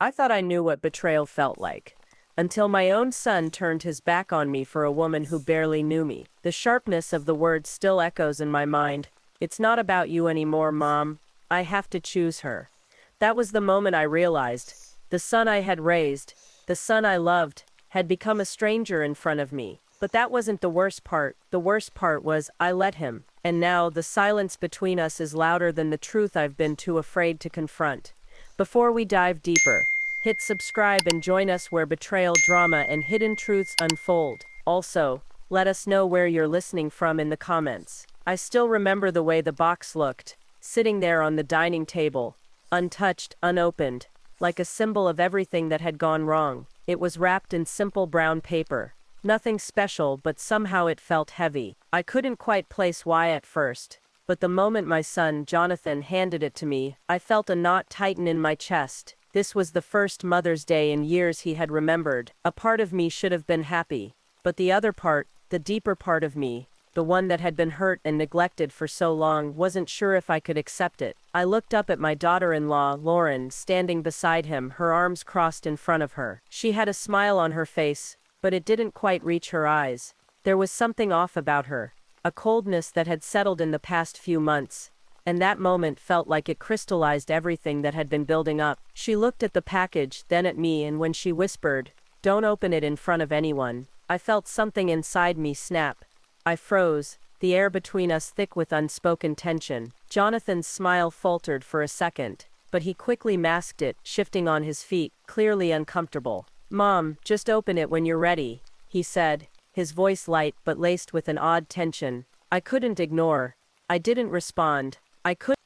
I thought I knew what betrayal felt like. Until my own son turned his back on me for a woman who barely knew me. The sharpness of the words still echoes in my mind. It's not about you anymore, Mom. I have to choose her. That was the moment I realized. The son I had raised, the son I loved, had become a stranger in front of me. But that wasn't the worst part. The worst part was I let him. And now the silence between us is louder than the truth I've been too afraid to confront. Before we dive deeper, hit subscribe and join us where betrayal drama and hidden truths unfold. Also, let us know where you're listening from in the comments. I still remember the way the box looked, sitting there on the dining table, untouched, unopened, like a symbol of everything that had gone wrong. It was wrapped in simple brown paper. Nothing special, but somehow it felt heavy. I couldn't quite place why at first, but the moment my son, Jonathan, handed it to me, I felt a knot tighten in my chest. This was the first Mother's Day in years he had remembered. A part of me should have been happy, but the other part, the deeper part of me, the one that had been hurt and neglected for so long, wasn't sure if I could accept it. I looked up at my daughter-in-law, Lauren, standing beside him, her arms crossed in front of her. She had a smile on her face, but it didn't quite reach her eyes. There was something off about her, a coldness that had settled in the past few months, and that moment felt like it crystallized everything that had been building up. She looked at the package, then at me, and when she whispered, "Don't open it in front of anyone," I felt something inside me snap. I froze, the air between us thick with unspoken tension. Jonathan's smile faltered for a second, but he quickly masked it, shifting on his feet, clearly uncomfortable. "Mom, just open it when you're ready," he said, his voice light but laced with an odd tension. I couldn't ignore. I didn't respond.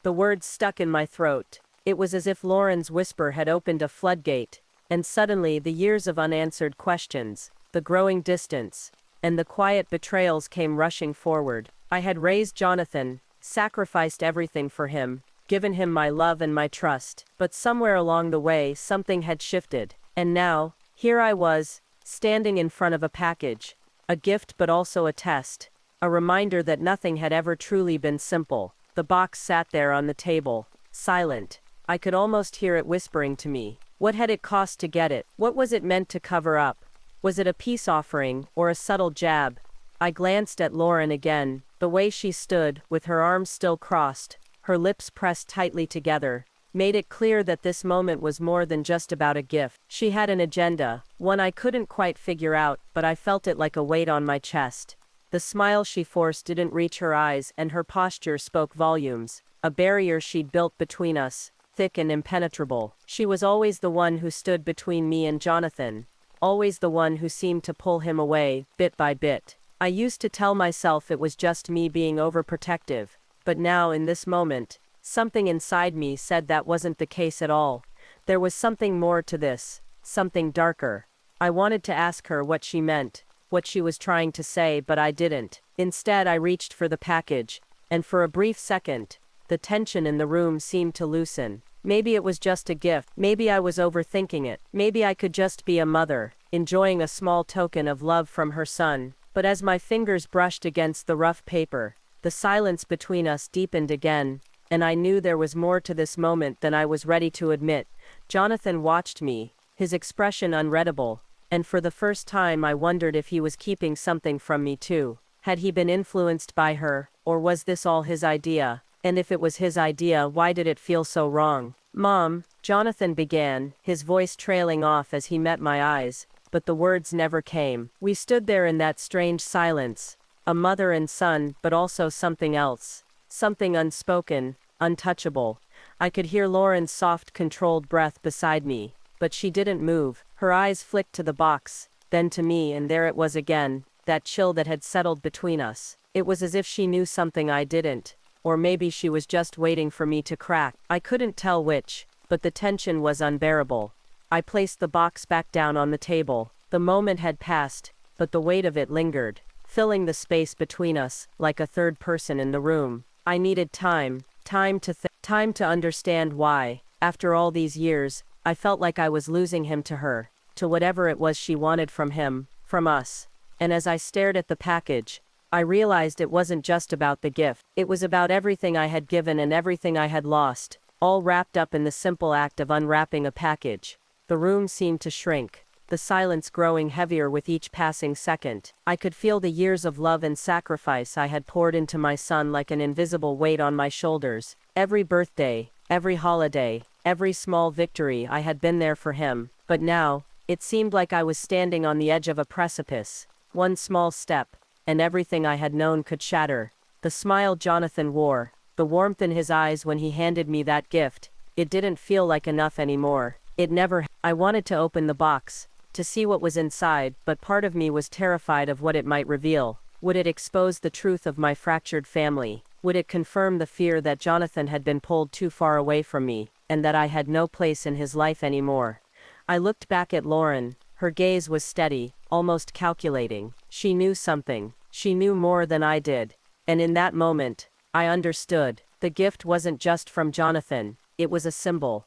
The words stuck in my throat. It was as if Lauren's whisper had opened a floodgate, and suddenly the years of unanswered questions, the growing distance, and the quiet betrayals came rushing forward. I had raised Jonathan, sacrificed everything for him, given him my love and my trust, but somewhere along the way something had shifted, and now, here I was, standing in front of a package, a gift but also a test, a reminder that nothing had ever truly been simple. The box sat there on the table, silent. I could almost hear it whispering to me. What had it cost to get it? What was it meant to cover up? Was it a peace offering, or a subtle jab? I glanced at Lauren again, the way she stood, with her arms still crossed, her lips pressed tightly together, made it clear that this moment was more than just about a gift. She had an agenda, one I couldn't quite figure out, but I felt it like a weight on my chest. The smile she forced didn't reach her eyes, and her posture spoke volumes. A barrier she'd built between us, thick and impenetrable. She was always the one who stood between me and Jonathan, always the one who seemed to pull him away, bit by bit. I used to tell myself it was just me being overprotective, but now, in this moment, something inside me said that wasn't the case at all. There was something more to this, something darker. I wanted to ask her what she meant, what she was trying to say, but I didn't. Instead, I reached for the package, and for a brief second, the tension in the room seemed to loosen. Maybe it was just a gift. Maybe I was overthinking it. Maybe I could just be a mother, enjoying a small token of love from her son. But as my fingers brushed against the rough paper, the silence between us deepened again, and I knew there was more to this moment than I was ready to admit. Jonathan watched me, his expression unreadable, and for the first time I wondered if he was keeping something from me too. Had he been influenced by her, or was this all his idea? And if it was his idea, why did it feel so wrong? "Mom," Jonathan began, his voice trailing off as he met my eyes, but the words never came. We stood there in that strange silence, a mother and son, but also something else, something unspoken, untouchable. I could hear Lauren's soft, controlled breath beside me, but she didn't move. Her eyes flicked to the box, then to me, and there it was again, that chill that had settled between us. It was as if she knew something I didn't, or maybe she was just waiting for me to crack. I couldn't tell which, but the tension was unbearable. I placed the box back down on the table. The moment had passed, but the weight of it lingered, filling the space between us, like a third person in the room. I needed time to understand why, after all these years, I felt like I was losing him to her, to whatever it was she wanted from him, from us. And as I stared at the package, I realized it wasn't just about the gift. It was about everything I had given and everything I had lost, all wrapped up in the simple act of unwrapping a package. The room seemed to shrink, the silence growing heavier with each passing second. I could feel the years of love and sacrifice I had poured into my son like an invisible weight on my shoulders. Every birthday, every holiday, every small victory, I had been there for him. But now, it seemed like I was standing on the edge of a precipice. One small step, and everything I had known could shatter. The smile Jonathan wore, the warmth in his eyes when he handed me that gift, it didn't feel like enough anymore. It never. I wanted to open the box, to see what was inside, but part of me was terrified of what it might reveal. Would it expose the truth of my fractured family? Would it confirm the fear that Jonathan had been pulled too far away from me, and that I had no place in his life anymore? I looked back at Lauren. Her gaze was steady, almost calculating. She knew something. She knew more than I did. And in that moment, I understood. The gift wasn't just from Jonathan. It was a symbol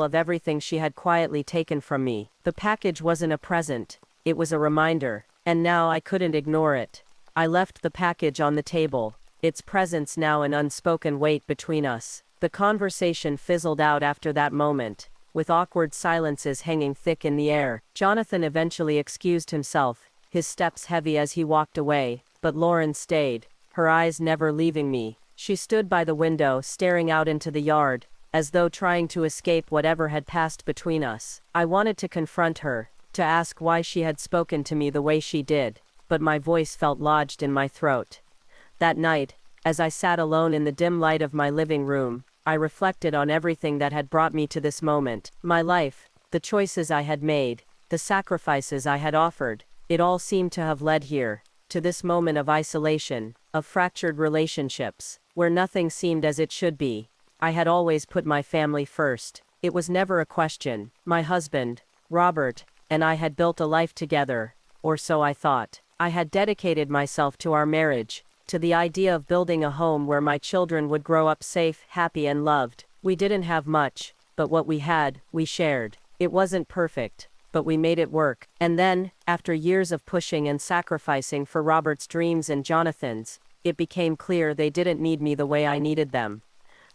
of everything she had quietly taken from me. The package wasn't a present. It was a reminder. And now I couldn't ignore it. I left the package on the table, its presence now an unspoken weight between us. The conversation fizzled out after that moment, with awkward silences hanging thick in the air. Jonathan eventually excused himself, his steps heavy as he walked away, but Lauren stayed, her eyes never leaving me. She stood by the window, staring out into the yard, as though trying to escape whatever had passed between us. I wanted to confront her, to ask why she had spoken to me the way she did, but my voice felt lodged in my throat. That night, as I sat alone in the dim light of my living room, I reflected on everything that had brought me to this moment. My life, the choices I had made, the sacrifices I had offered, it all seemed to have led here, to this moment of isolation, of fractured relationships, where nothing seemed as it should be. I had always put my family first. It was never a question. My husband, Robert, and I had built a life together, or so I thought. I had dedicated myself to our marriage, to the idea of building a home where my children would grow up safe, happy, and loved. We didn't have much, but what we had, we shared. It wasn't perfect, but we made it work. And then, after years of pushing and sacrificing for Robert's dreams and Jonathan's, it became clear they didn't need me the way I needed them.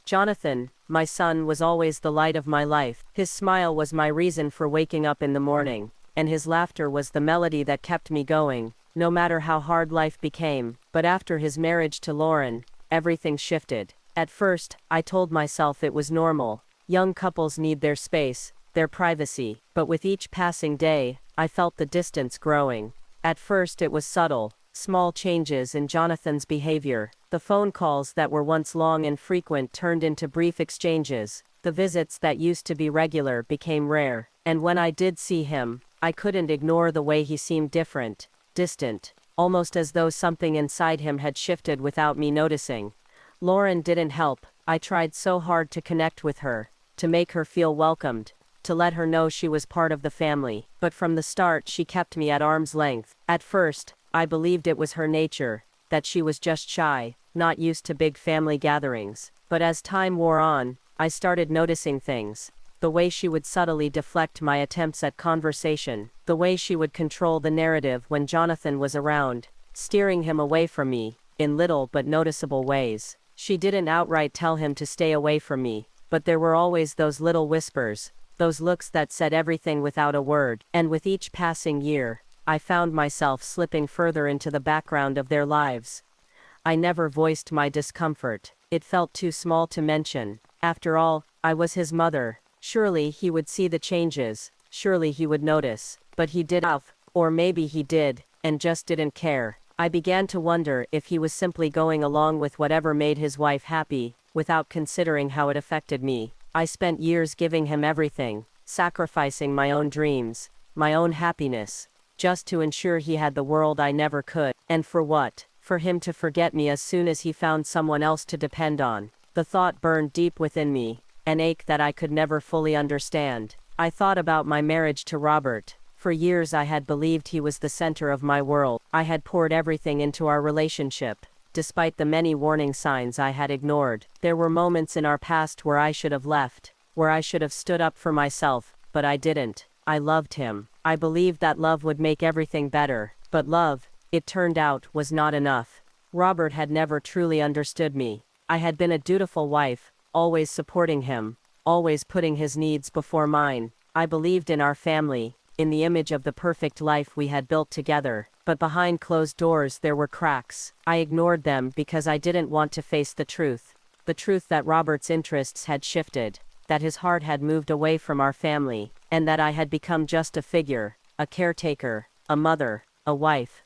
Jonathan, my son, was always the light of my life. His smile was my reason for waking up in the morning, and his laughter was the melody that kept me going, no matter how hard life became. But after his marriage to Lauren, everything shifted. At first, I told myself it was normal. Young couples need their space, their privacy. But with each passing day, I felt the distance growing. At first it was subtle, small changes in Jonathan's behavior. The phone calls that were once long and frequent turned into brief exchanges. The visits that used to be regular became rare. And when I did see him, I couldn't ignore the way he seemed different, distant, almost as though something inside him had shifted without me noticing. Lauren didn't help. I tried so hard to connect with her, to make her feel welcomed, to let her know she was part of the family. But from the start she kept me at arm's length. At first, I believed it was her nature, that she was just shy, not used to big family gatherings. But as time wore on, I started noticing things. The way she would subtly deflect my attempts at conversation, the way she would control the narrative when Jonathan was around, steering him away from me, in little but noticeable ways. She didn't outright tell him to stay away from me, but there were always those little whispers, those looks that said everything without a word. And with each passing year, I found myself slipping further into the background of their lives. I never voiced my discomfort. It felt too small to mention. After all, I was his mother. Surely he would see the changes. Surely he would notice. But he didn't. Or maybe he did, and just didn't care. I began to wonder if he was simply going along with whatever made his wife happy, without considering how it affected me. I spent years giving him everything, sacrificing my own dreams, my own happiness, just to ensure he had the world I never could. And for what? For him to forget me as soon as he found someone else to depend on. The thought burned deep within me, an ache that I could never fully understand. I thought about my marriage to Robert. For years I had believed he was the center of my world. I had poured everything into our relationship, despite the many warning signs I had ignored. There were moments in our past where I should have left, where I should have stood up for myself, but I didn't. I loved him. I believed that love would make everything better. But love, it turned out, was not enough. Robert had never truly understood me. I had been a dutiful wife, always supporting him, always putting his needs before mine. I believed in our family, in the image of the perfect life we had built together, but behind closed doors there were cracks. I ignored them because I didn't want to face the truth that Robert's interests had shifted, that his heart had moved away from our family, and that I had become just a figure, a caretaker, a mother, a wife,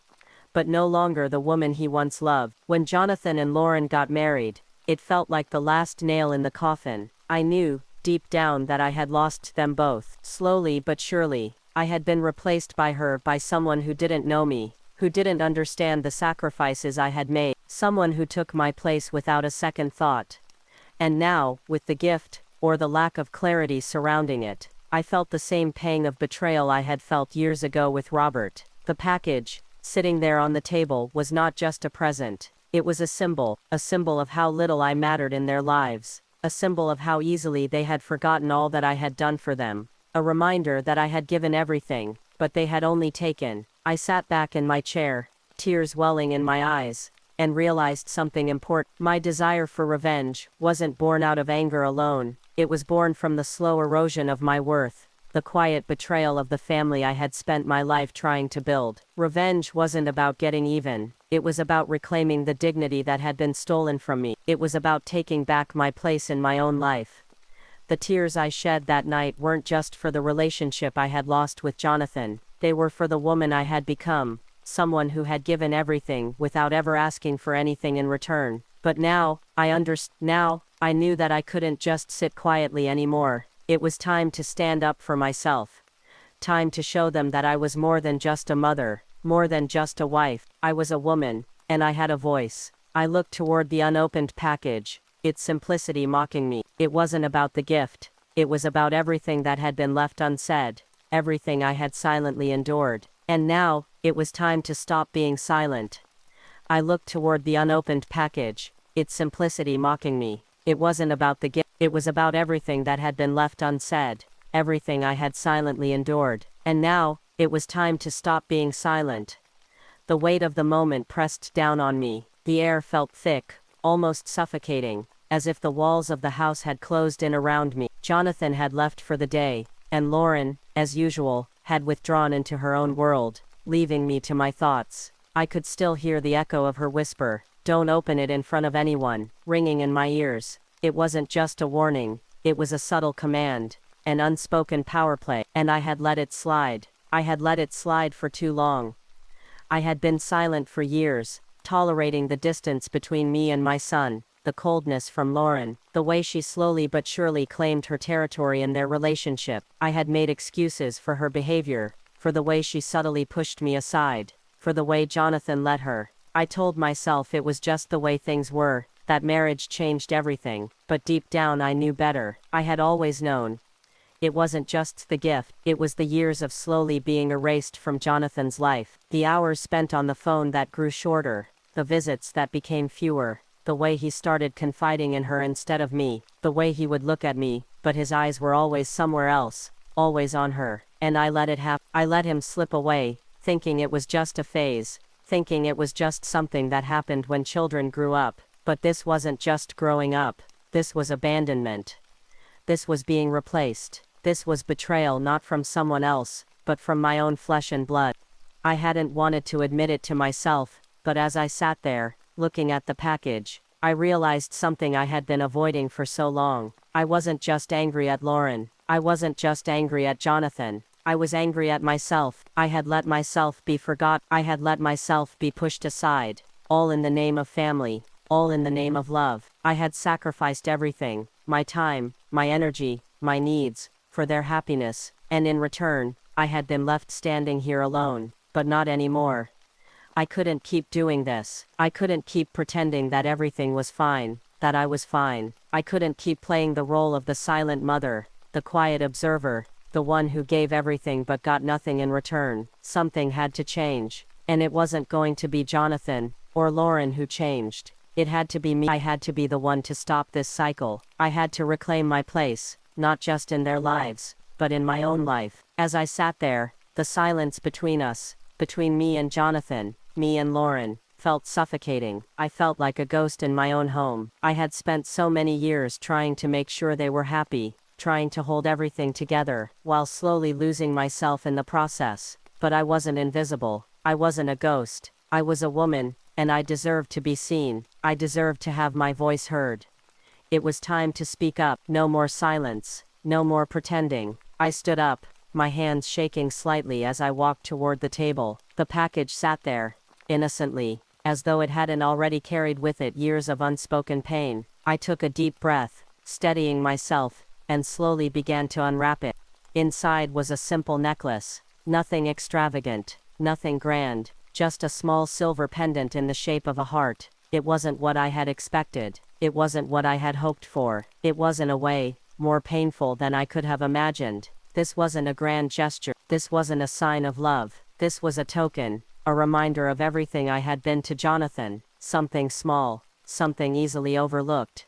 but no longer the woman he once loved. When Jonathan and Lauren got married, it felt like the last nail in the coffin. I knew, deep down, that I had lost them both. Slowly but surely, I had been replaced by her, by someone who didn't know me, who didn't understand the sacrifices I had made, someone who took my place without a second thought. And now, with the gift, or the lack of clarity surrounding it, I felt the same pang of betrayal I had felt years ago with Robert. The package, sitting there on the table, was not just a present. It was a symbol of how little I mattered in their lives, a symbol of how easily they had forgotten all that I had done for them, a reminder that I had given everything, but they had only taken. I sat back in my chair, tears welling in my eyes, and realized something important. My desire for revenge wasn't born out of anger alone, it was born from the slow erosion of my worth, the quiet betrayal of the family I had spent my life trying to build. Revenge wasn't about getting even, it was about reclaiming the dignity that had been stolen from me. It was about taking back my place in my own life. The tears I shed that night weren't just for the relationship I had lost with Jonathan, they were for the woman I had become, someone who had given everything without ever asking for anything in return. But now, I knew that I couldn't just sit quietly anymore. It was time to stand up for myself. Time to show them that I was more than just a mother, more than just a wife. I was a woman, and I had a voice. I looked toward the unopened package, its simplicity mocking me. It wasn't about the gift. It was about everything that had been left unsaid, everything I had silently endured. And now, it was time to stop being silent. I looked toward the unopened package, its simplicity mocking me. It wasn't about the gift. It was about everything that had been left unsaid, everything I had silently endured. And now, it was time to stop being silent. The weight of the moment pressed down on me. The air felt thick, almost suffocating, as if the walls of the house had closed in around me. Jonathan had left for the day, and Lauren, as usual, had withdrawn into her own world, leaving me to my thoughts. I could still hear the echo of her whisper, "Don't open it in front of anyone," ringing in my ears. It wasn't just a warning, it was a subtle command, an unspoken power play, and I had let it slide. I had let it slide for too long. I had been silent for years, tolerating the distance between me and my son, the coldness from Lauren, the way she slowly but surely claimed her territory in their relationship. I had made excuses for her behavior, for the way she subtly pushed me aside, for the way Jonathan let her. I told myself it was just the way things were, that marriage changed everything, but deep down I knew better. I had always known. It wasn't just the gift, it was the years of slowly being erased from Jonathan's life, the hours spent on the phone that grew shorter, the visits that became fewer, the way he started confiding in her instead of me, the way he would look at me, but his eyes were always somewhere else, always on her, and I let it happen. I let him slip away, thinking it was just a phase, thinking it was just something that happened when children grew up. But this wasn't just growing up, this was abandonment. This was being replaced. This was betrayal, not from someone else, but from my own flesh and blood. I hadn't wanted to admit it to myself, but as I sat there, looking at the package, I realized something I had been avoiding for so long. I wasn't just angry at Lauren. I wasn't just angry at Jonathan. I was angry at myself. I had let myself be forgotten. I had let myself be pushed aside, all in the name of family, all in the name of love. I had sacrificed everything, my time, my energy, my needs, for their happiness, and in return, I had been left standing here alone. But not anymore. I couldn't keep doing this. I couldn't keep pretending that everything was fine, that I was fine. I couldn't keep playing the role of the silent mother, the quiet observer, the one who gave everything but got nothing in return. Something had to change. And it wasn't going to be Jonathan or Lauren who changed. It had to be me. I had to be the one to stop this cycle. I had to reclaim my place, not just in their lives, but in my own life. As I sat there, the silence between us, between me and Jonathan, me and Lauren, felt suffocating. I felt like a ghost in my own home. I had spent so many years trying to make sure they were happy, trying to hold everything together, while slowly losing myself in the process. But I wasn't invisible. I wasn't a ghost. I was a woman, and I deserved to be seen. I deserved to have my voice heard. It was time to speak up. No more silence. No more pretending. I stood up, my hands shaking slightly as I walked toward the table. The package sat there, innocently, as though it hadn't already carried with it years of unspoken pain. I took a deep breath, steadying myself, and slowly began to unwrap it. Inside was a simple necklace. Nothing extravagant, nothing grand, just a small silver pendant in the shape of a heart. It wasn't what I had expected. It wasn't what I had hoped for. It was, in a way, more painful than I could have imagined. This wasn't a grand gesture. This wasn't a sign of love. This was a token, a reminder of everything I had been to Jonathan. Something small, something easily overlooked.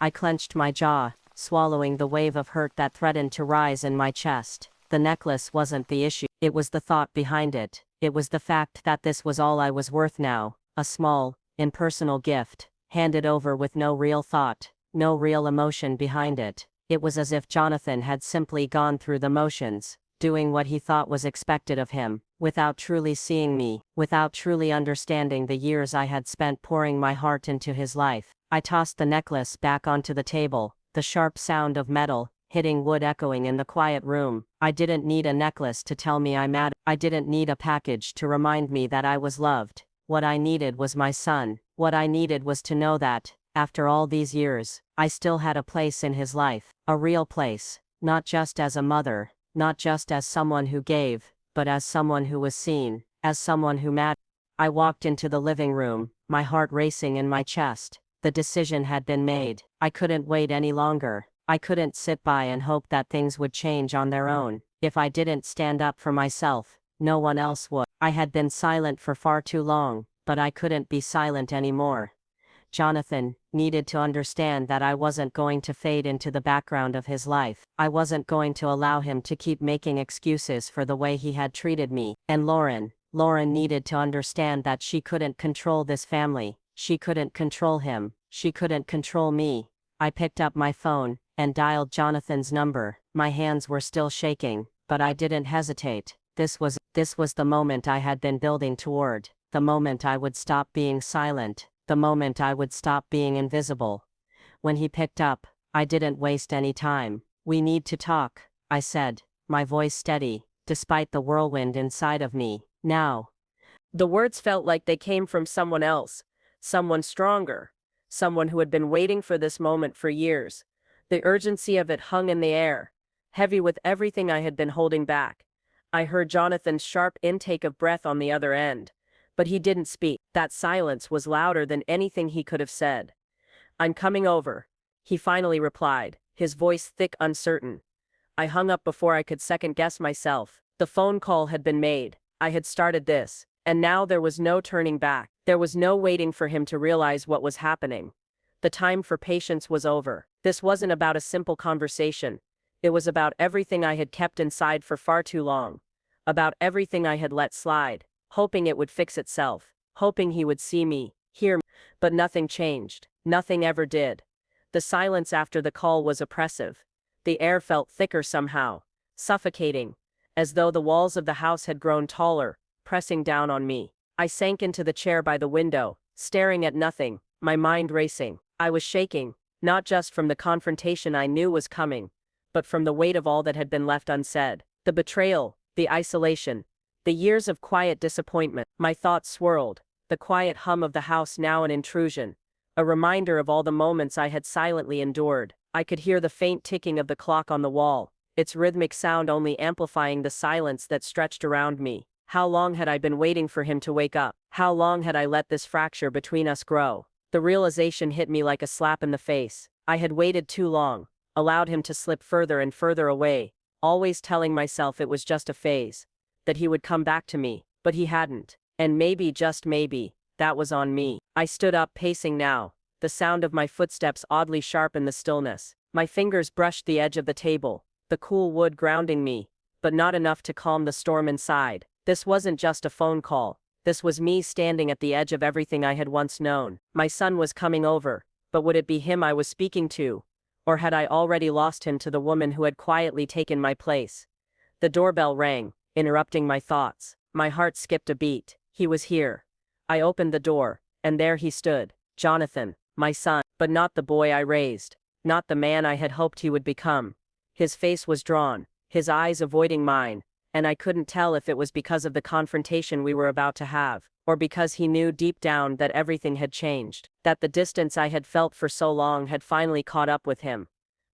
I clenched my jaw, swallowing the wave of hurt that threatened to rise in my chest. The necklace wasn't the issue. It was the thought behind it. It was the fact that this was all I was worth now. A small, impersonal gift, handed over with no real thought, no real emotion behind it. It was as if Jonathan had simply gone through the motions, doing what he thought was expected of him, without truly seeing me, without truly understanding the years I had spent pouring my heart into his life. I tossed the necklace back onto the table, the sharp sound of metal hitting wood echoing in the quiet room. I didn't need a necklace to tell me I mattered. I didn't need a package to remind me that I was loved. What I needed was my son. What I needed was to know that, after all these years, I still had a place in his life. A real place. Not just as a mother, not just as someone who gave, but as someone who was seen, as someone who mattered. I walked into the living room, my heart racing in my chest. The decision had been made. I couldn't wait any longer. I couldn't sit by and hope that things would change on their own. If I didn't stand up for myself, no one else would. I had been silent for far too long, but I couldn't be silent anymore. Jonathan needed to understand that I wasn't going to fade into the background of his life. I wasn't going to allow him to keep making excuses for the way he had treated me. And Lauren needed to understand that she couldn't control this family. She couldn't control him. She couldn't control me. I picked up my phone and dialed Jonathan's number. My hands were still shaking, but I didn't hesitate. This was the moment I had been building toward. The moment I would stop being silent. The moment I would stop being invisible. When he picked up, I didn't waste any time. "We need to talk," I said, my voice steady, despite the whirlwind inside of me. "Now." The words felt like they came from someone else, someone stronger, someone who had been waiting for this moment for years. The urgency of it hung in the air, heavy with everything I had been holding back. I heard Jonathan's sharp intake of breath on the other end, but he didn't speak. That silence was louder than anything he could have said. "I'm coming over," he finally replied, his voice thick, uncertain. I hung up before I could second-guess myself. The phone call had been made. I had started this, and now there was no turning back. There was no waiting for him to realize what was happening. The time for patience was over. This wasn't about a simple conversation. It was about everything I had kept inside for far too long. About everything I had let slide, hoping it would fix itself, hoping he would see me, hear me. But nothing changed. Nothing ever did. The silence after the call was oppressive. The air felt thicker somehow, suffocating, as though the walls of the house had grown taller, pressing down on me. I sank into the chair by the window, staring at nothing, my mind racing. I was shaking, not just from the confrontation I knew was coming, but from the weight of all that had been left unsaid. The betrayal, the isolation, the years of quiet disappointment. My thoughts swirled, the quiet hum of the house now an intrusion, a reminder of all the moments I had silently endured. I could hear the faint ticking of the clock on the wall, its rhythmic sound only amplifying the silence that stretched around me. How long had I been waiting for him to wake up? How long had I let this fracture between us grow? The realization hit me like a slap in the face. I had waited too long, allowed him to slip further and further away, always telling myself it was just a phase, that he would come back to me, but he hadn't. And maybe, just maybe, that was on me. I stood up, pacing now, the sound of my footsteps oddly sharp in the stillness. My fingers brushed the edge of the table, the cool wood grounding me, but not enough to calm the storm inside. This wasn't just a phone call. This was me standing at the edge of everything I had once known. My son was coming over, but would it be him I was speaking to? Or had I already lost him to the woman who had quietly taken my place? The doorbell rang, interrupting my thoughts. My heart skipped a beat. He was here. I opened the door, and there he stood. Jonathan, my son, but not the boy I raised. Not the man I had hoped he would become. His face was drawn, his eyes avoiding mine, and I couldn't tell if it was because of the confrontation we were about to have, or because he knew deep down that everything had changed, that the distance I had felt for so long had finally caught up with him.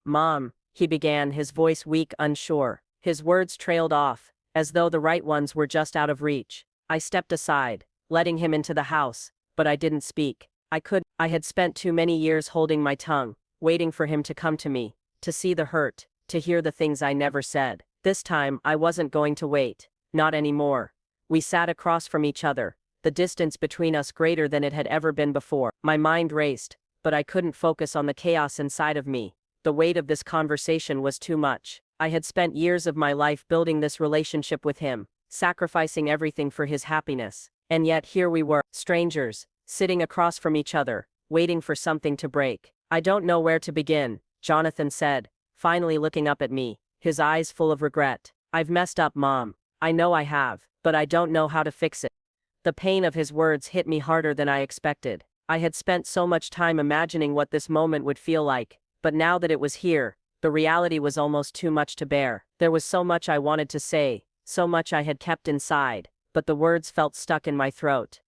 "Mom," he began, his voice weak, unsure. His words trailed off, as though the right ones were just out of reach. I stepped aside, letting him into the house, but I didn't speak. I had spent too many years holding my tongue, waiting for him to come to me, to see the hurt, to hear the things I never said. This time, I wasn't going to wait. Not anymore. We sat across from each other, the distance between us greater than it had ever been before. My mind raced, but I couldn't focus on the chaos inside of me. The weight of this conversation was too much. I had spent years of my life building this relationship with him, sacrificing everything for his happiness. And yet here we were, strangers, sitting across from each other, waiting for something to break. "I don't know where to begin," Jonathan said, finally looking up at me, his eyes full of regret. "I've messed up, Mom. I know I have, but I don't know how to fix it." The pain of his words hit me harder than I expected. I had spent so much time imagining what this moment would feel like, but now that it was here, the reality was almost too much to bear. There was so much I wanted to say, so much I had kept inside, but the words felt stuck in my throat.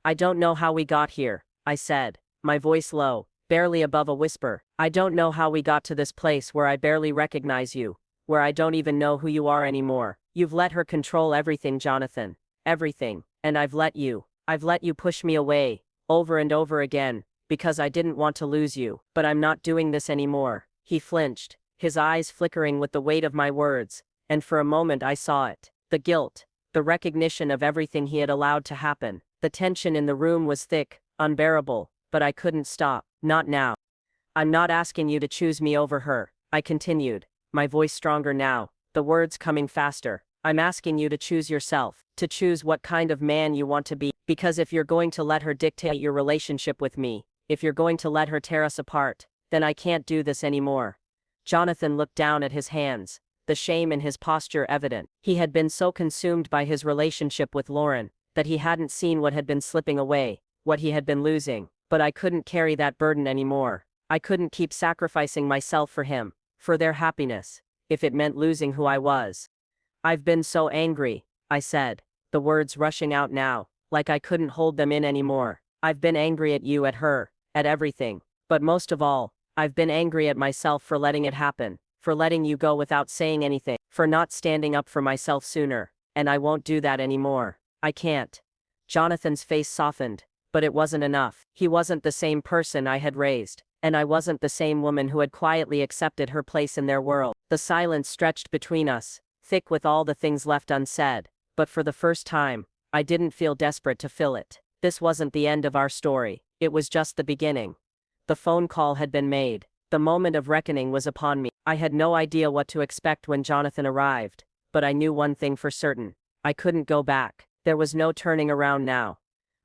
"I don't know how we got here," I said, my voice low, barely above a whisper. "I don't know how we got to this place where I barely recognize you, where I don't even know who you are anymore. You've let her control everything, Jonathan. Everything. And I've let you push me away, over and over again, because I didn't want to lose you. But I'm not doing this anymore." He flinched, his eyes flickering with the weight of my words, and for a moment I saw it. The guilt, the recognition of everything he had allowed to happen. The tension in the room was thick, unbearable, but I couldn't stop. "Not now. I'm not asking you to choose me over her," I continued, my voice stronger now, the words coming faster. "I'm asking you to choose yourself, to choose what kind of man you want to be, because if you're going to let her dictate your relationship with me, if you're going to let her tear us apart, then I can't do this anymore." Jonathan looked down at his hands, the shame in his posture evident. He had been so consumed by his relationship with Lauren, that he hadn't seen what had been slipping away, what he had been losing. But I couldn't carry that burden anymore. I couldn't keep sacrificing myself for him, for their happiness, if it meant losing who I was. "I've been so angry," I said, the words rushing out now, like I couldn't hold them in anymore. "I've been angry at you, at her, at everything. But most of all, I've been angry at myself for letting it happen, for letting you go without saying anything, for not standing up for myself sooner. And I won't do that anymore. I can't." Jonathan's face softened, but it wasn't enough. He wasn't the same person I had raised, and I wasn't the same woman who had quietly accepted her place in their world. The silence stretched between us, thick with all the things left unsaid, but for the first time, I didn't feel desperate to fill it. This wasn't the end of our story, it was just the beginning. The phone call had been made. The moment of reckoning was upon me. I had no idea what to expect when Jonathan arrived, but I knew one thing for certain. I couldn't go back. There was no turning around now.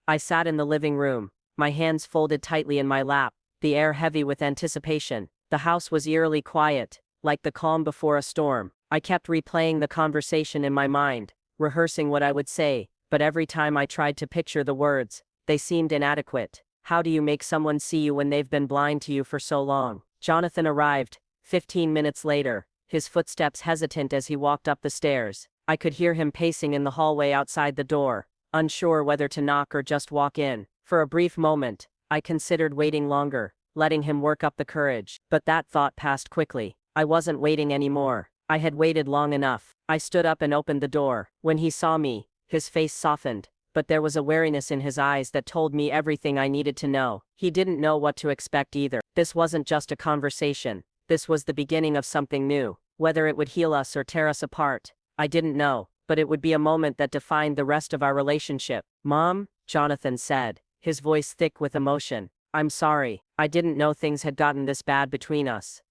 I sat in the living room, my hands folded tightly in my lap, the air heavy with anticipation. The house was eerily quiet, like the calm before a storm. I kept replaying the conversation in my mind, rehearsing what I would say, but every time I tried to picture the words, they seemed inadequate. How do you make someone see you when they've been blind to you for so long? Jonathan arrived, 15 minutes later, his footsteps hesitant as he walked up the stairs. I could hear him pacing in the hallway outside the door, unsure whether to knock or just walk in. For a brief moment, I considered waiting longer, letting him work up the courage. But that thought passed quickly. I wasn't waiting anymore. I had waited long enough. I stood up and opened the door. When he saw me, his face softened, but there was a wariness in his eyes that told me everything I needed to know. He didn't know what to expect either. This wasn't just a conversation. This was the beginning of something new. Whether it would heal us or tear us apart, I didn't know, but it would be a moment that defined the rest of our relationship. "Mom," Jonathan said, his voice thick with emotion, "I'm sorry. I didn't know things had gotten this bad between us."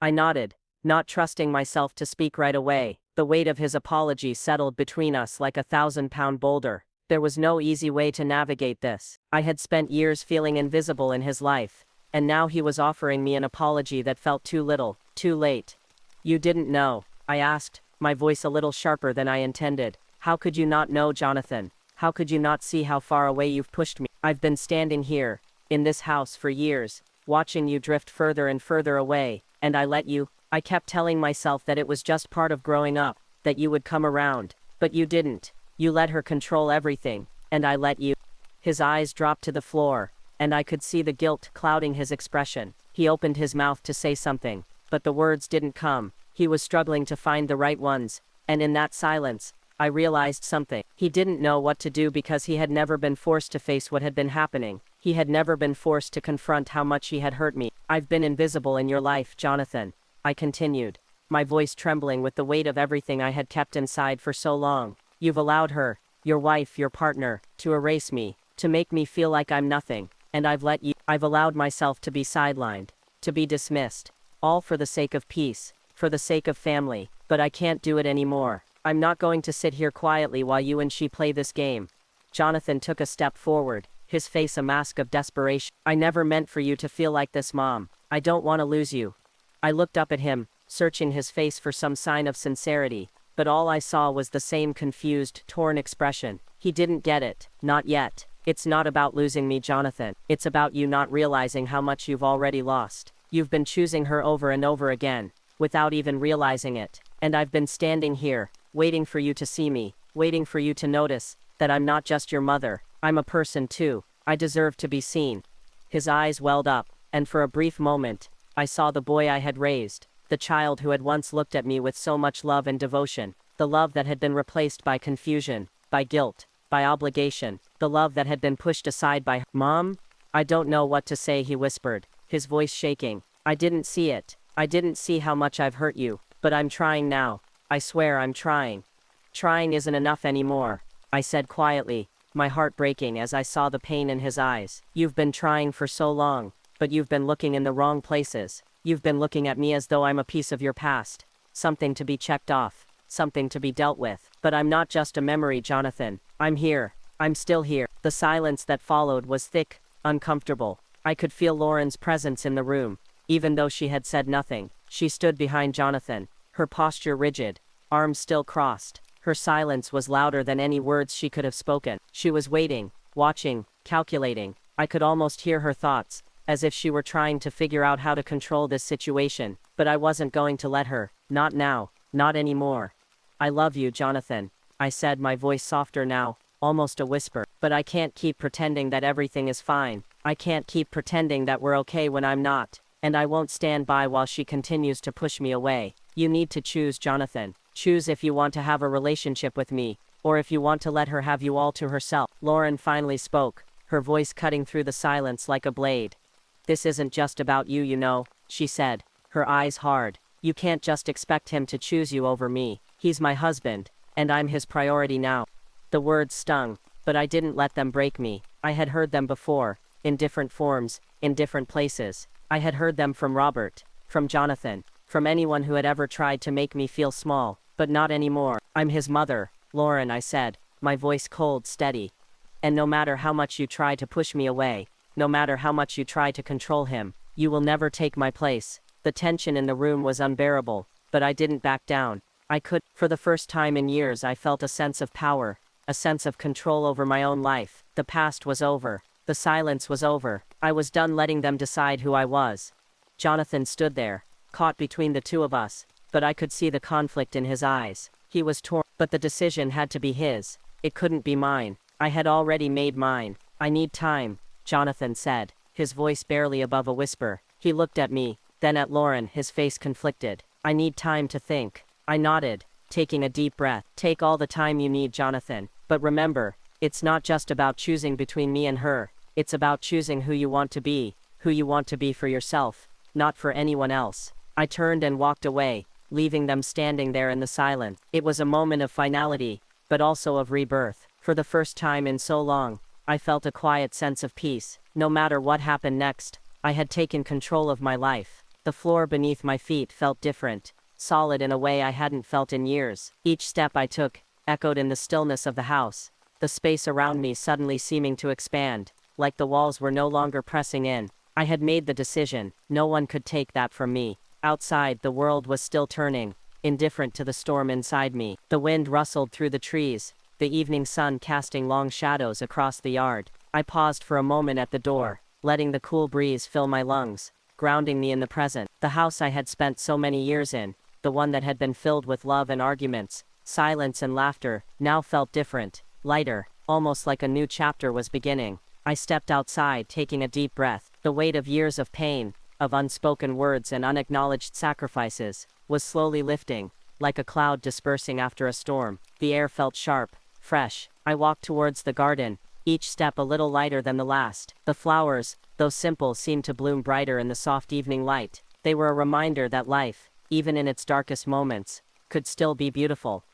I nodded, not trusting myself to speak right away. The weight of his apology settled between us like a 1,000-pound boulder. There was no easy way to navigate this. I had spent years feeling invisible in his life, And now he was offering me an apology that felt too little, too late. You didn't know, I asked, my voice a little sharper than I intended. How could you not know, Jonathan? How could you not see how far away you've pushed me? I've been standing here, in this house for years, watching you drift further and further away, and I let you. I kept telling myself that it was just part of growing up, that you would come around. But you didn't. You let her control everything, and I let you. His eyes dropped to the floor, and I could see the guilt clouding his expression. He opened his mouth to say something, but the words didn't come. He was struggling to find the right ones, and in that silence, I realized something. He didn't know what to do because he had never been forced to face what had been happening. He had never been forced to confront how much he had hurt me. I've been invisible in your life, Jonathan, I continued, my voice trembling with the weight of everything I had kept inside for so long. You've allowed her, your wife, your partner, to erase me, to make me feel like I'm nothing, and I've let you. I've allowed myself to be sidelined, to be dismissed, all for the sake of peace, for the sake of family, but I can't do it anymore. I'm not going to sit here quietly while you and she play this game. Jonathan took a step forward, his face a mask of desperation. I never meant for you to feel like this, Mom. I don't want to lose you. I looked up at him, searching his face for some sign of sincerity, but all I saw was the same confused, torn expression. He didn't get it, not yet. It's not about losing me, Jonathan. It's about you not realizing how much you've already lost. You've been choosing her over and over again, without even realizing it. And I've been standing here, waiting for you to see me, waiting for you to notice that I'm not just your mother. I'm a person too. I deserve to be seen. His eyes welled up, and for a brief moment, I saw the boy I had raised, the child who had once looked at me with so much love and devotion, the love that had been replaced by confusion, by guilt, by obligation, the love that had been pushed aside by Mom? I don't know what to say, he whispered, his voice shaking. I didn't see it. I didn't see how much I've hurt you, but I'm trying now. I swear I'm trying. Trying isn't enough anymore, I said quietly, my heart breaking as I saw the pain in his eyes. You've been trying for so long, but you've been looking in the wrong places. You've been looking at me as though I'm a piece of your past, something to be checked off, something to be dealt with. But I'm not just a memory, Jonathan. I'm here. I'm still here. The silence that followed was thick, uncomfortable. I could feel Lauren's presence in the room. Even though she had said nothing, she stood behind Jonathan, her posture rigid, arms still crossed. Her silence was louder than any words she could have spoken. She was waiting, watching, calculating. I could almost hear her thoughts, as if she were trying to figure out how to control this situation. But I wasn't going to let her. Not now. Not anymore. I love you, Jonathan, I said, my voice softer now, almost a whisper. But I can't keep pretending that everything is fine. I can't keep pretending that we're okay when I'm not. And I won't stand by while she continues to push me away. You need to choose, Jonathan. Choose if you want to have a relationship with me, or if you want to let her have you all to herself. Lauren finally spoke, her voice cutting through the silence like a blade. This isn't just about you, you know, she said, her eyes hard. You can't just expect him to choose you over me. He's my husband, and I'm his priority now. The words stung, but I didn't let them break me. I had heard them before, in different forms, in different places. I had heard them from Robert, from Jonathan, from anyone who had ever tried to make me feel small, but not anymore. I'm his mother, Lauren, I said, my voice cold, steady. And no matter how much you try to push me away, no matter how much you try to control him, you will never take my place. The tension in the room was unbearable, but I didn't back down. For the first time in years, I felt a sense of power, a sense of control over my own life. The past was over. The silence was over. I was done letting them decide who I was. Jonathan stood there, caught between the two of us, but I could see the conflict in his eyes. He was torn, but the decision had to be his. It couldn't be mine. I had already made mine. I need time, Jonathan said, his voice barely above a whisper. He looked at me, then at Lauren, his face conflicted. I need time to think. I nodded, taking a deep breath. Take all the time you need, Jonathan. But remember, it's not just about choosing between me and her. It's about choosing who you want to be for yourself, not for anyone else. I turned and walked away, leaving them standing there in the silence. It was a moment of finality, but also of rebirth. For the first time in so long, I felt a quiet sense of peace. No matter what happened next, I had taken control of my life. The floor beneath my feet felt different, solid in a way I hadn't felt in years. Each step I took echoed in the stillness of the house, the space around me suddenly seeming to expand, like the walls were no longer pressing in, I had made the decision. No one could take that from me. Outside, the world was still turning, indifferent to the storm inside me. The wind rustled through the trees, the evening sun casting long shadows across the yard. I paused for a moment at the door, letting the cool breeze fill my lungs, grounding me in the present. The house I had spent so many years in, the one that had been filled with love and arguments, silence and laughter, now felt different, lighter, almost like a new chapter was beginning. I stepped outside, taking a deep breath. The weight of years of pain, of unspoken words and unacknowledged sacrifices, was slowly lifting, like a cloud dispersing after a storm. The air felt sharp, fresh. I walked towards the garden, each step a little lighter than the last. The flowers, though simple, seemed to bloom brighter in the soft evening light. They were a reminder that life, even in its darkest moments, could still be beautiful.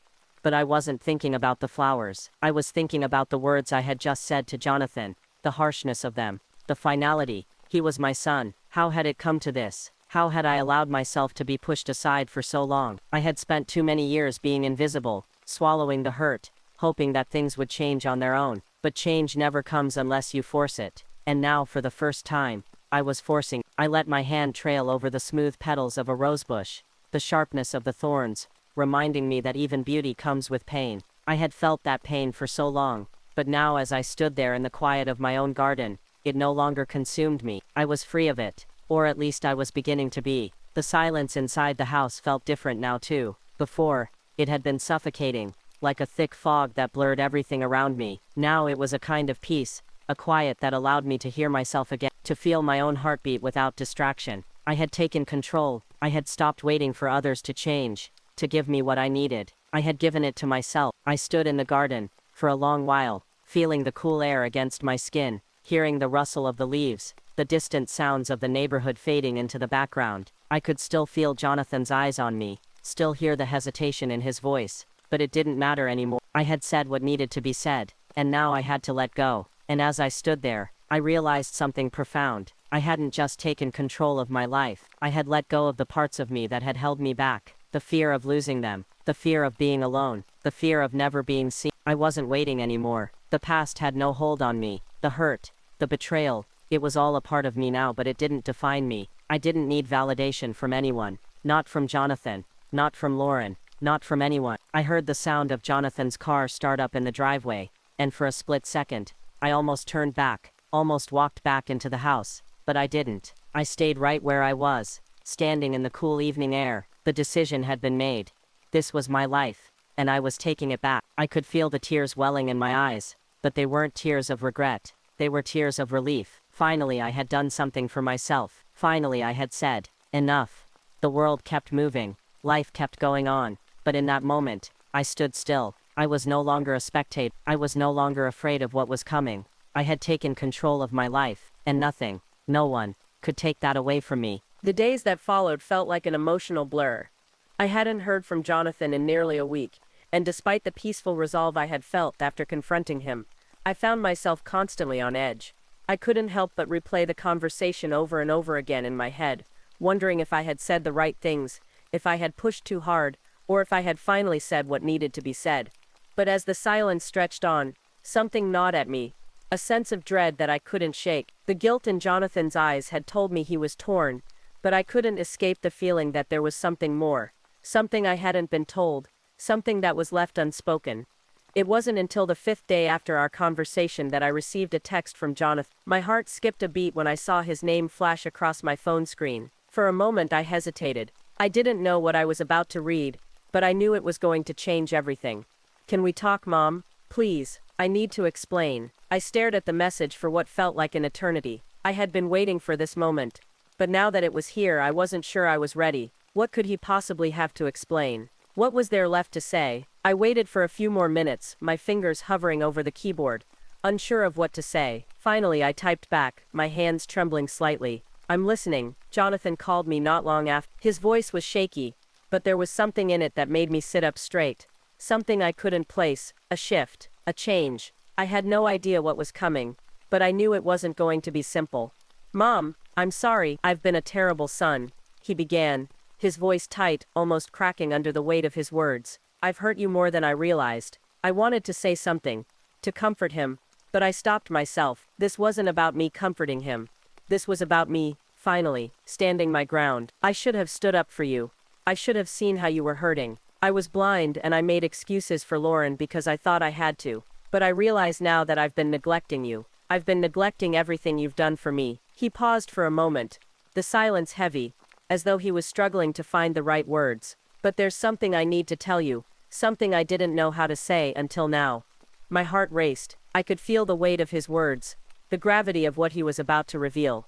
But I wasn't thinking about the flowers. I was thinking about the words I had just said to Jonathan, the harshness of them, the finality. He was my son. How had it come to this? How had I allowed myself to be pushed aside for so long? I had spent too many years being invisible, swallowing the hurt, hoping that things would change on their own. But change never comes unless you force it. And now, for the first time, I was forcing. I let my hand trail over the smooth petals of a rosebush, the sharpness of the thorns, reminding me that even beauty comes with pain. I had felt that pain for so long, but now as I stood there in the quiet of my own garden, it no longer consumed me. I was free of it, or at least I was beginning to be. The silence inside the house felt different now too. Before, it had been suffocating, like a thick fog that blurred everything around me. Now it was a kind of peace, a quiet that allowed me to hear myself again, to feel my own heartbeat without distraction. I had taken control. I had stopped waiting for others to change, to give me what I needed. I had given it to myself. I stood in the garden, for a long while, feeling the cool air against my skin, hearing the rustle of the leaves, the distant sounds of the neighborhood fading into the background. I could still feel Jonathan's eyes on me, still hear the hesitation in his voice, but it didn't matter anymore. I had said what needed to be said, and now I had to let go. And as I stood there, I realized something profound. I hadn't just taken control of my life. I had let go of the parts of me that had held me back. The fear of losing them, the fear of being alone, the fear of never being seen. I wasn't waiting anymore. The past had no hold on me. The hurt, the betrayal, it was all a part of me now, but it didn't define me. I didn't need validation from anyone. Not from Jonathan. Not from Lauren. Not from anyone. I heard the sound of Jonathan's car start up in the driveway, and for a split second, I almost turned back, almost walked back into the house, but I didn't. I stayed right where I was, standing in the cool evening air. The decision had been made. This was my life, and I was taking it back. I could feel the tears welling in my eyes, but they weren't tears of regret. They were tears of relief. Finally, I had done something for myself. Finally, I had said, enough. The world kept moving. Life kept going on. But in that moment, I stood still. I was no longer a spectator. I was no longer afraid of what was coming. I had taken control of my life, and nothing, no one, could take that away from me. The days that followed felt like an emotional blur. I hadn't heard from Jonathan in nearly a week, and despite the peaceful resolve I had felt after confronting him, I found myself constantly on edge. I couldn't help but replay the conversation over and over again in my head, wondering if I had said the right things, if I had pushed too hard, or if I had finally said what needed to be said. But as the silence stretched on, something gnawed at me, a sense of dread that I couldn't shake. The guilt in Jonathan's eyes had told me he was torn, but I couldn't escape the feeling that there was something more, something I hadn't been told, something that was left unspoken. It wasn't until the 5th day after our conversation that I received a text from Jonathan. My heart skipped a beat when I saw his name flash across my phone screen. For a moment I hesitated. I didn't know what I was about to read, but I knew it was going to change everything. "Can we talk, Mom? Please, I need to explain." I stared at the message for what felt like an eternity. I had been waiting for this moment, but now that it was here, I wasn't sure I was ready. What could he possibly have to explain? What was there left to say? I waited for a few more minutes, my fingers hovering over the keyboard, unsure of what to say. Finally, I typed back, my hands trembling slightly. "I'm listening." Jonathan called me not long after. His voice was shaky, but there was something in it that made me sit up straight. Something I couldn't place, a shift, a change. I had no idea what was coming, but I knew it wasn't going to be simple. "Mom, I'm sorry, I've been a terrible son," he began, his voice tight, almost cracking under the weight of his words. "I've hurt you more than I realized." I wanted to say something, to comfort him, but I stopped myself. This wasn't about me comforting him. This was about me, finally, standing my ground. I should have stood up for you. I should have seen how you were hurting. I was blind and I made excuses for Lauren because I thought I had to. But I realize now that I've been neglecting you. I've been neglecting everything you've done for me. He paused for a moment, the silence heavy, as though he was struggling to find the right words. But there's something I need to tell you, something I didn't know how to say until now. My heart raced. I could feel the weight of his words, the gravity of what he was about to reveal.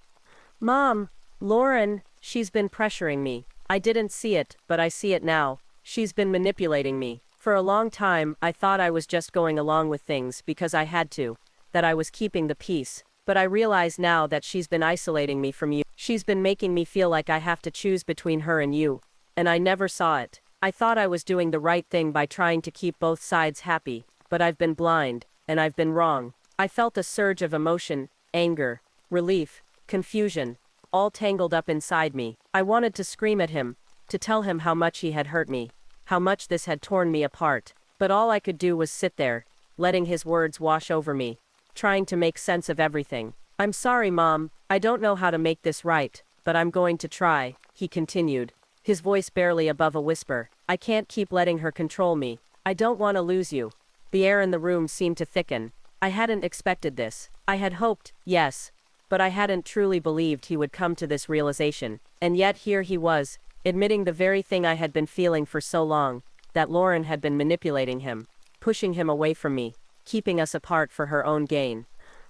Mom, Lauren, she's been pressuring me. I didn't see it, but I see it now. She's been manipulating me. For a long time, I thought I was just going along with things because I had to, that I was keeping the peace. But I realize now that she's been isolating me from you. She's been making me feel like I have to choose between her and you. And I never saw it. I thought I was doing the right thing by trying to keep both sides happy, but I've been blind, and I've been wrong. I felt a surge of emotion, anger, relief, confusion, all tangled up inside me. I wanted to scream at him, to tell him how much he had hurt me, how much this had torn me apart. But all I could do was sit there, letting his words wash over me, trying to make sense of everything. I'm sorry, Mom. I don't know how to make this right, but I'm going to try, he continued, his voice barely above a whisper. I can't keep letting her control me. I don't want to lose you. The air in the room seemed to thicken. I hadn't expected this. I had hoped, yes, but I hadn't truly believed he would come to this realization. And yet here he was, admitting the very thing I had been feeling for so long, that Lauren had been manipulating him, pushing him away from me, keeping us apart for her own gain.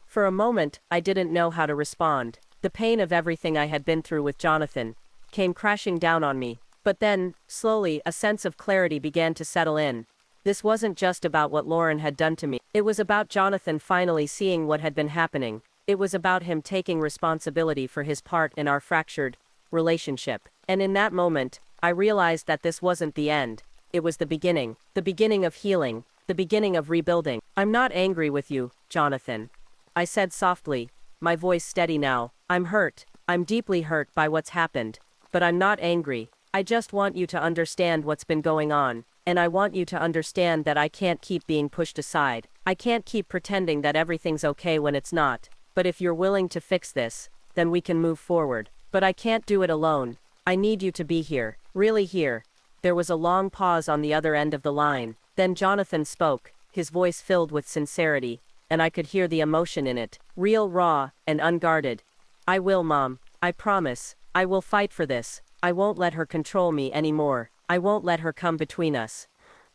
For a moment, I didn't know how to respond. The pain of everything I had been through with Jonathan came crashing down on me. But then, slowly, a sense of clarity began to settle in. This wasn't just about what Lauren had done to me. It was about Jonathan finally seeing what had been happening. It was about him taking responsibility for his part in our fractured relationship. And in that moment, I realized that this wasn't the end. It was the beginning of healing, the beginning of rebuilding. I'm not angry with you, Jonathan, I said softly, my voice steady now. I'm hurt. I'm deeply hurt by what's happened. But I'm not angry. I just want you to understand what's been going on. And I want you to understand that I can't keep being pushed aside. I can't keep pretending that everything's okay when it's not. But if you're willing to fix this, then we can move forward. But I can't do it alone. I need you to be here, really here. There was a long pause on the other end of the line. Then Jonathan spoke, his voice filled with sincerity, and I could hear the emotion in it, real, raw, and unguarded. I will, Mom. I promise. I will fight for this. I won't let her control me anymore. I won't let her come between us.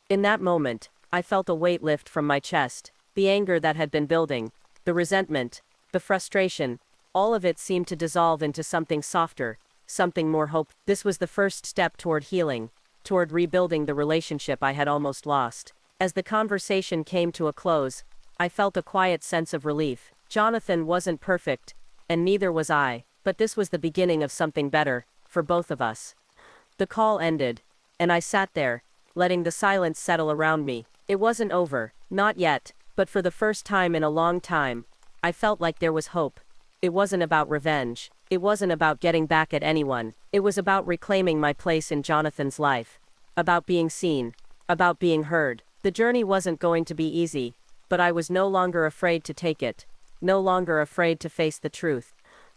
In that moment, I felt a weight lift from my chest. The anger that had been building, the resentment, the frustration, all of it seemed to dissolve into something softer, something more hope. This was the first step toward healing, toward rebuilding the relationship I had almost lost. As the conversation came to a close, I felt a quiet sense of relief. Jonathan wasn't perfect, and neither was I, but this was the beginning of something better, for both of us. The call ended, and I sat there, letting the silence settle around me. It wasn't over, not yet, but for the first time in a long time, I felt like there was hope. It wasn't about revenge. It wasn't about getting back at anyone. It was about reclaiming my place in Jonathan's life. About being seen. About being heard. The journey wasn't going to be easy, but I was no longer afraid to take it. No longer afraid to face the truth.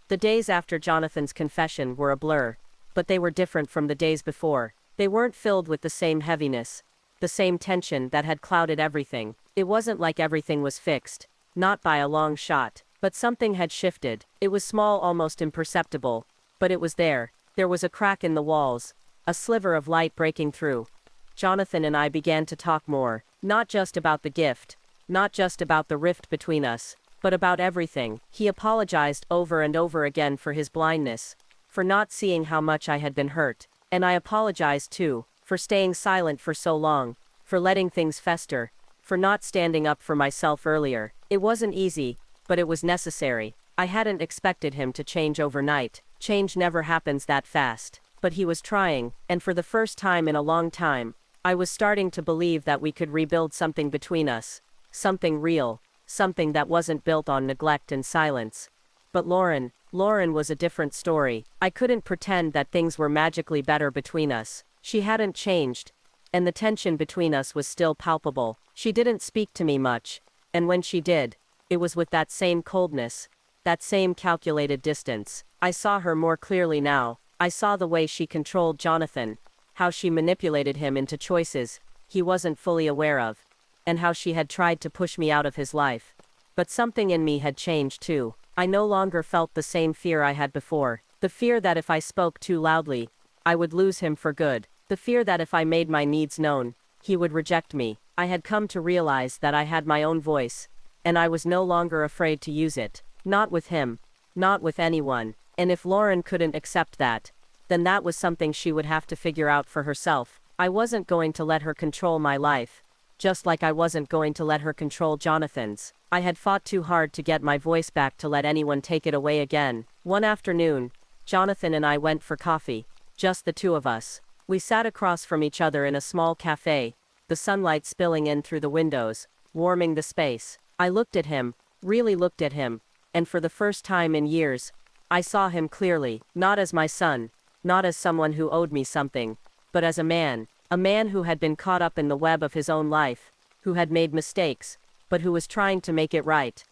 The days after Jonathan's confession were a blur, but they were different from the days before. They weren't filled with the same heaviness, the same tension that had clouded everything. It wasn't like everything was fixed. Not by a long shot. But something had shifted. It was small, almost imperceptible, but it was there. There was a crack in the walls, a sliver of light breaking through. Jonathan and I began to talk more, not just about the gift, not just about the rift between us, but about everything. He apologized over and over again for his blindness, for not seeing how much I had been hurt, and I apologized too, for staying silent for so long, for letting things fester, for not standing up for myself earlier. It wasn't easy, but it was necessary. I hadn't expected him to change overnight. Change never happens that fast. But he was trying, and for the first time in a long time, I was starting to believe that we could rebuild something between us. Something real. Something that wasn't built on neglect and silence. But Lauren was a different story. I couldn't pretend that things were magically better between us. She hadn't changed, and the tension between us was still palpable. She didn't speak to me much, and when she did, it was with that same coldness, that same calculated distance. I saw her more clearly now. I saw the way she controlled Jonathan, how she manipulated him into choices he wasn't fully aware of, and how she had tried to push me out of his life. But something in me had changed too. I no longer felt the same fear I had before. The fear that if I spoke too loudly, I would lose him for good. The fear that if I made my needs known, he would reject me. I had come to realize that I had my own voice, and I was no longer afraid to use it. Not with him, not with anyone. And if Lauren couldn't accept that, then that was something she would have to figure out for herself. I wasn't going to let her control my life, just like I wasn't going to let her control Jonathan's. I had fought too hard to get my voice back to let anyone take it away again. One afternoon, Jonathan and I went for coffee, just the two of us. We sat across from each other in a small cafe, the sunlight spilling in through the windows, warming the space. I looked at him, really looked at him, and for the first time in years, I saw him clearly, not as my son, not as someone who owed me something, but as a man who had been caught up in the web of his own life, who had made mistakes, but who was trying to make it right.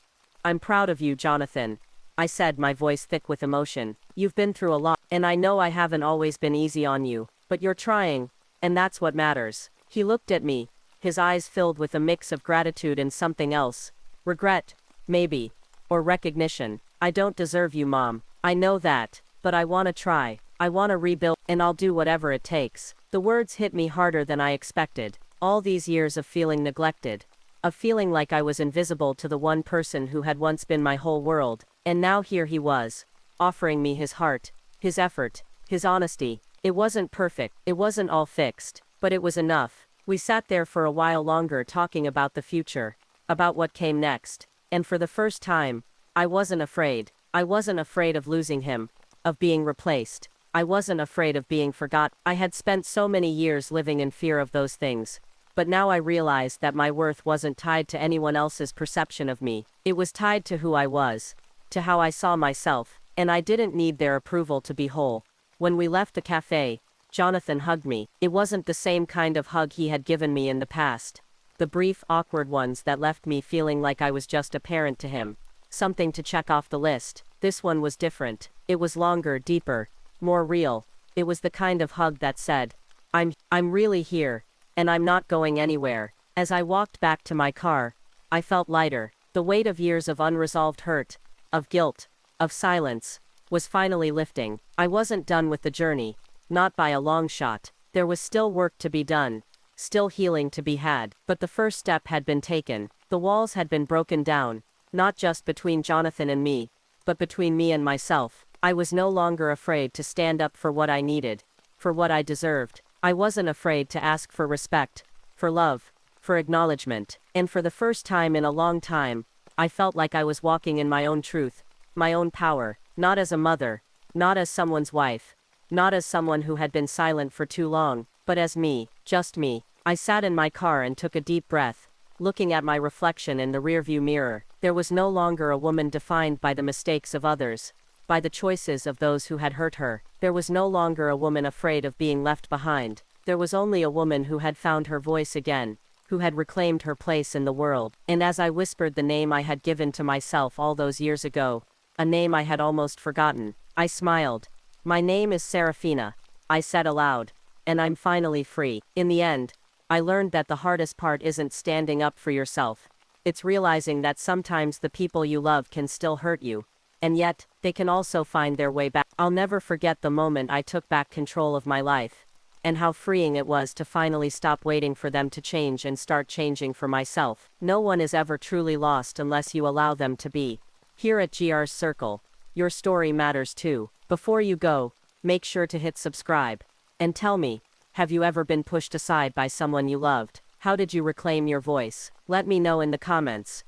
"I'm proud of you, Jonathan," I said, my voice thick with emotion. "You've been through a lot, and I know I haven't always been easy on you, but you're trying, and that's what matters." He looked at me, his eyes filled with a mix of gratitude and something else. Regret, maybe, or recognition. "I don't deserve you, Mom. I know that, but I want to try. I want to rebuild, and I'll do whatever it takes." The words hit me harder than I expected. All these years of feeling neglected, of feeling like I was invisible to the one person who had once been my whole world, and now here he was, offering me his heart, his effort, his honesty. It wasn't perfect, it wasn't all fixed, but it was enough. We sat there for a while longer talking about the future, about what came next, and for the first time, I wasn't afraid. I wasn't afraid of losing him, of being replaced. I wasn't afraid of being forgotten. I had spent so many years living in fear of those things. But now I realized that my worth wasn't tied to anyone else's perception of me. It was tied to who I was, to how I saw myself, and I didn't need their approval to be whole. When we left the cafe, Jonathan hugged me. It wasn't the same kind of hug he had given me in the past. The brief, awkward ones that left me feeling like I was just a parent to him. Something to check off the list. This one was different. It was longer, deeper, more real. It was the kind of hug that said, I'm really here, and I'm not going anywhere." As I walked back to my car, I felt lighter. The weight of years of unresolved hurt, of guilt, of silence, was finally lifting. I wasn't done with the journey, not by a long shot. There was still work to be done, still healing to be had, but the first step had been taken. The walls had been broken down, not just between Jonathan and me, but between me and myself. I was no longer afraid to stand up for what I needed, for what I deserved. I wasn't afraid to ask for respect, for love, for acknowledgement. And for the first time in a long time, I felt like I was walking in my own truth, my own power, not as a mother, not as someone's wife, not as someone who had been silent for too long, but as me, just me. I sat in my car and took a deep breath, looking at my reflection in the rearview mirror. There was no longer a woman defined by the mistakes of others, by the choices of those who had hurt her. There was no longer a woman afraid of being left behind. There was only a woman who had found her voice again, who had reclaimed her place in the world. And as I whispered the name I had given to myself all those years ago, a name I had almost forgotten, I smiled. "My name is Serafina," I said aloud, "and I'm finally free." In the end, I learned that the hardest part isn't standing up for yourself. It's realizing that sometimes the people you love can still hurt you, and yet, they can also find their way back. I'll never forget the moment I took back control of my life, and how freeing it was to finally stop waiting for them to change and start changing for myself. No one is ever truly lost unless you allow them to be. Here at GR's Circle, your story matters too. Before you go, make sure to hit subscribe. And tell me, have you ever been pushed aside by someone you loved? How did you reclaim your voice? Let me know in the comments.